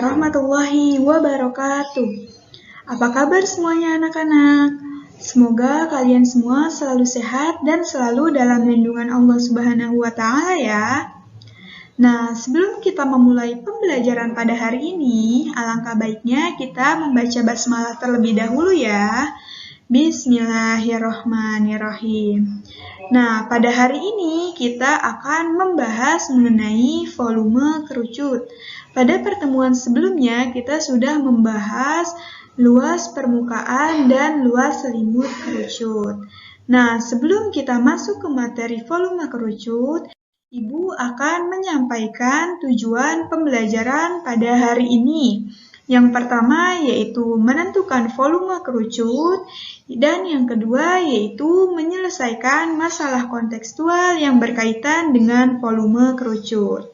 warahmatullahi wabarakatuh. Apa kabar semuanya anak-anak? Semoga kalian semua selalu sehat dan selalu dalam lindungan Allah Subhanahu wa Ta'ala ya. Nah, sebelum kita memulai pembelajaran pada hari ini, alangkah baiknya kita membaca basmalah terlebih dahulu ya. Bismillahirrohmanirrohim. Nah, pada hari ini kita akan membahas mengenai volume kerucut. Pada pertemuan sebelumnya kita sudah membahas luas permukaan dan luas selimut kerucut. Nah, sebelum kita masuk ke materi volume kerucut, Ibu akan menyampaikan tujuan pembelajaran pada hari ini. Yang pertama yaitu menentukan volume kerucut, dan yang kedua yaitu menyelesaikan masalah kontekstual yang berkaitan dengan volume kerucut.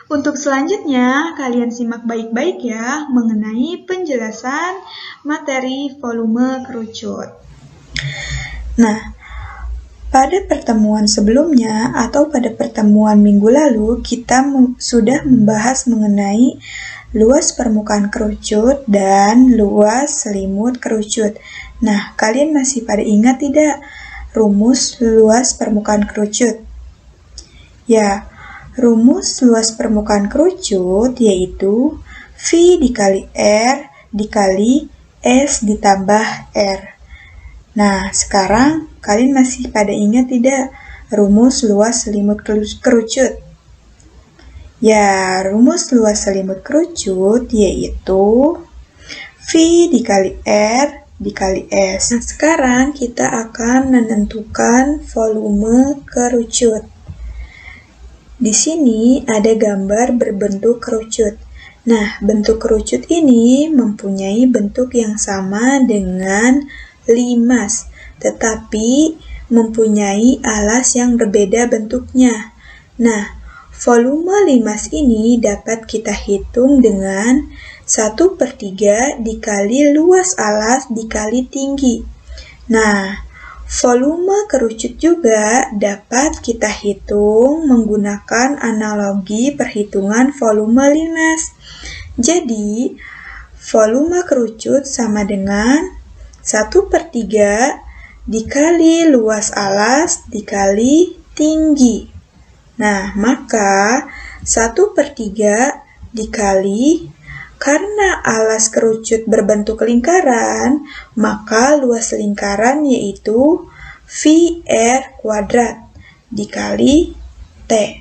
Untuk selanjutnya, kalian simak baik-baik ya mengenai penjelasan materi volume kerucut. Nah, pada pertemuan sebelumnya atau pada pertemuan minggu lalu, kita sudah membahas mengenai luas permukaan kerucut dan luas selimut kerucut. Nah, kalian masih pada ingat tidak rumus luas permukaan kerucut? Ya, rumus luas permukaan kerucut yaitu V dikali R dikali S ditambah R. Nah, sekarang kalian masih pada ingat tidak rumus luas selimut kerucut? Ya, rumus luas selimut kerucut yaitu V dikali R dikali S. Nah, sekarang kita akan menentukan volume kerucut. Di sini ada gambar berbentuk kerucut. Nah, bentuk kerucut ini mempunyai bentuk yang sama dengan limas, tetapi mempunyai alas yang berbeda bentuknya. Nah, volume limas ini dapat kita hitung dengan 1/3 dikali luas alas dikali tinggi. Nah, volume kerucut juga dapat kita hitung menggunakan analogi perhitungan volume limas. Jadi, volume kerucut sama dengan 1/3 dikali luas alas dikali tinggi. Nah, maka 1/3 dikali, karena alas kerucut berbentuk lingkaran, maka luas lingkaran yaitu VR kuadrat dikali T.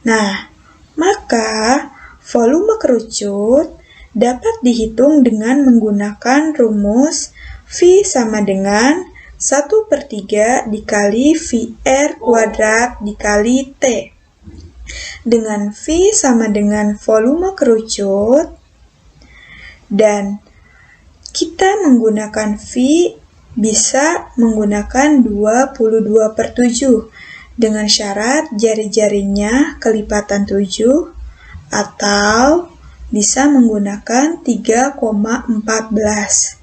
Nah, maka volume kerucut dapat dihitung dengan menggunakan rumus V sama dengan 1/3 dikali VR kuadrat dikali T. Dengan V sama dengan volume kerucut, dan kita menggunakan V bisa menggunakan 22/7 dengan syarat jari-jarinya kelipatan 7 atau bisa menggunakan 3,14.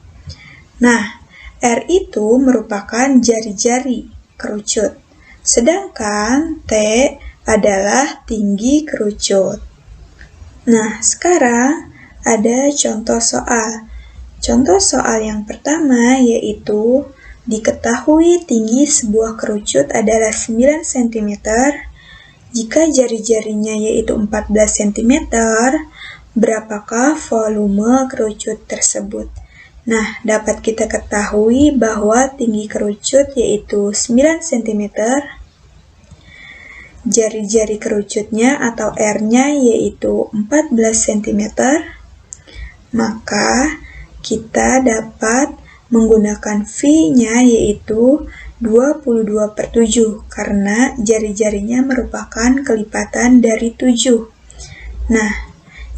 Nah, R itu merupakan jari-jari kerucut, sedangkan T adalah tinggi kerucut. Nah, sekarang ada contoh soal. Contoh soal yang pertama yaitu diketahui tinggi sebuah kerucut adalah 9 cm jika jari-jarinya yaitu 14 cm, berapakah volume kerucut tersebut? Nah, dapat kita ketahui bahwa tinggi kerucut yaitu 9 cm, jari-jari kerucutnya atau R-nya yaitu 14 cm, maka kita dapat menggunakan V-nya yaitu 22/7 karena jari-jarinya merupakan kelipatan dari 7. Nah,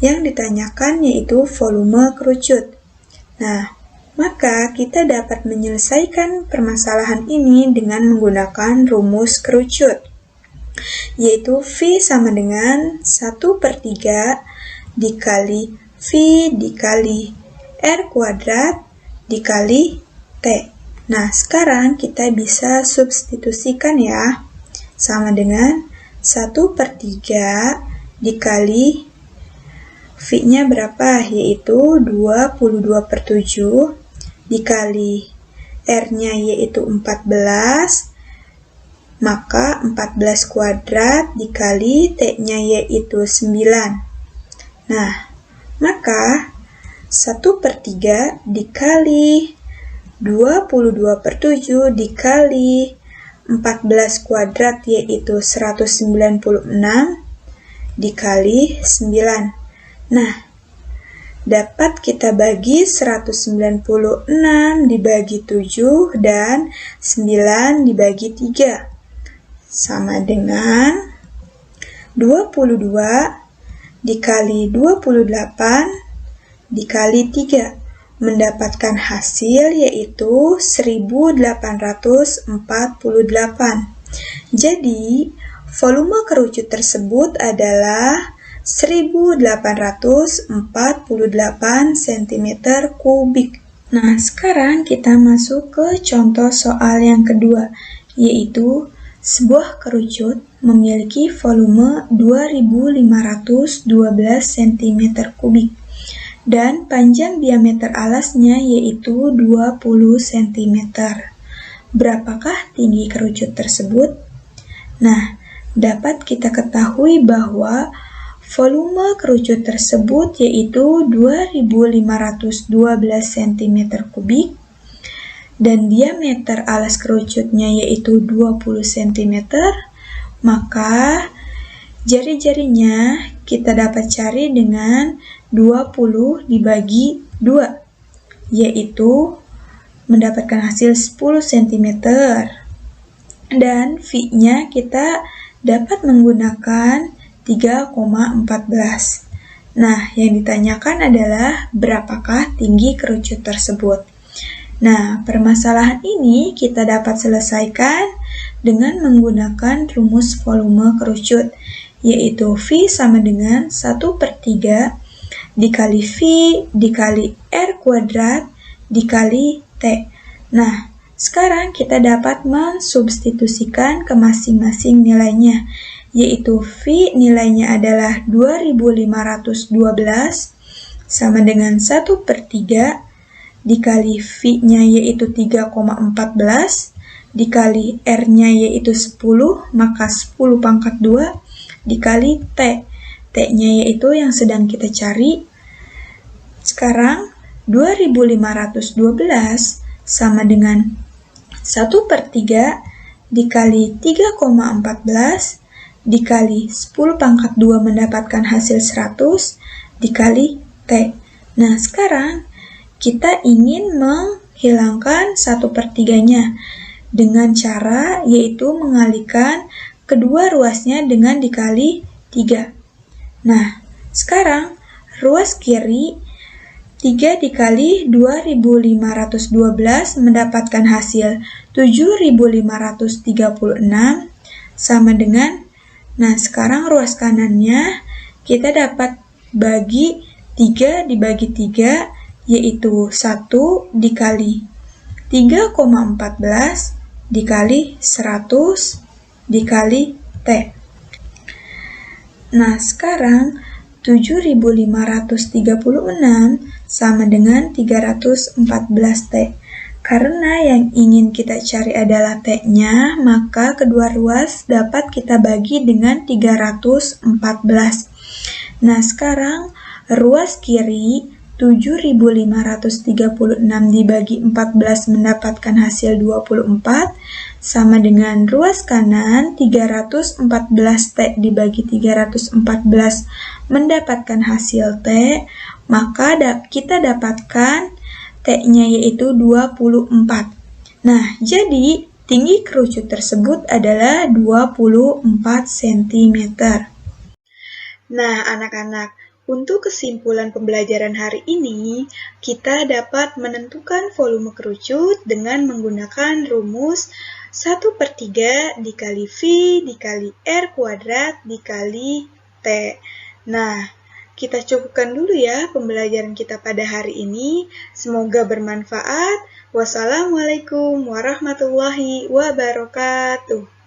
yang ditanyakan yaitu volume kerucut. Nah, maka kita dapat menyelesaikan permasalahan ini dengan menggunakan rumus kerucut, yaitu V sama dengan 1/3 dikali V dikali R kuadrat dikali T. Nah, sekarang kita bisa substitusikan ya, sama dengan 1/3 dikali V-nya berapa? Yaitu 22/7 dikali R-nya yaitu 14, maka 14 kuadrat dikali T-nya yaitu 9. Nah, maka 1/3 dikali 22/7 dikali 14 kuadrat yaitu 196 dikali 9. Nah, dapat kita bagi 196 dibagi 7 dan 9 dibagi 3. Sama dengan 22 dikali 28 dikali 3. Mendapatkan hasil yaitu 1848. Jadi, volume kerucut tersebut adalah 1848 cm3. Nah, sekarang kita masuk ke contoh soal yang kedua, yaitu sebuah kerucut memiliki volume 2512 cm3 dan panjang diameter alasnya yaitu 20 cm. Berapakah tinggi kerucut tersebut? Nah, dapat kita ketahui bahwa volume kerucut tersebut yaitu 2512 cm3 dan diameter alas kerucutnya yaitu 20 cm, maka jari-jarinya kita dapat cari dengan 20 dibagi 2, yaitu mendapatkan hasil 10 cm. Dan V-nya kita dapat menggunakan 3,14. Nah, yang ditanyakan adalah berapakah tinggi kerucut tersebut. Nah, permasalahan ini kita dapat selesaikan dengan menggunakan rumus volume kerucut, yaitu V sama dengan 1/3 dikali V dikali R kuadrat dikali T. Nah, sekarang kita dapat mensubstitusikan ke masing-masing nilainya, yaitu V nilainya adalah 2512 sama dengan 1/3 dikali V-nya yaitu 3,14 dikali R-nya yaitu 10, maka 10/2 dikali T. T-nya yaitu yang sedang kita cari. Sekarang 2512 sama dengan 1/3 dikali 3,14 dikali 10/2 mendapatkan hasil 100 dikali T. Nah, sekarang kita ingin menghilangkan 1/3-nya dengan cara yaitu mengalihkan kedua ruasnya dengan dikali 3. Nah, sekarang ruas kiri 3 dikali 2512 mendapatkan hasil 7536 sama dengan, nah sekarang ruas kanannya kita dapat bagi 3 dibagi 3 yaitu 1 dikali 3,14 dikali 100 dikali T. Nah, sekarang 7536 sama dengan 314 T. Karena yang ingin kita cari adalah T-nya, maka kedua ruas dapat kita bagi dengan 314. Nah, sekarang ruas kiri 7536 dibagi 14 mendapatkan hasil 24 sama dengan ruas kanan 314 T dibagi 314 mendapatkan hasil T, maka kita dapatkan T-nya yaitu 24. Nah, jadi tinggi kerucut tersebut adalah 24 cm. Nah, anak-anak, untuk kesimpulan pembelajaran hari ini, kita dapat menentukan volume kerucut dengan menggunakan rumus 1/3 dikali V dikali R kuadrat dikali T. Nah, kita cukupkan dulu ya pembelajaran kita pada hari ini. Semoga bermanfaat. Wassalamualaikum warahmatullahi wabarakatuh.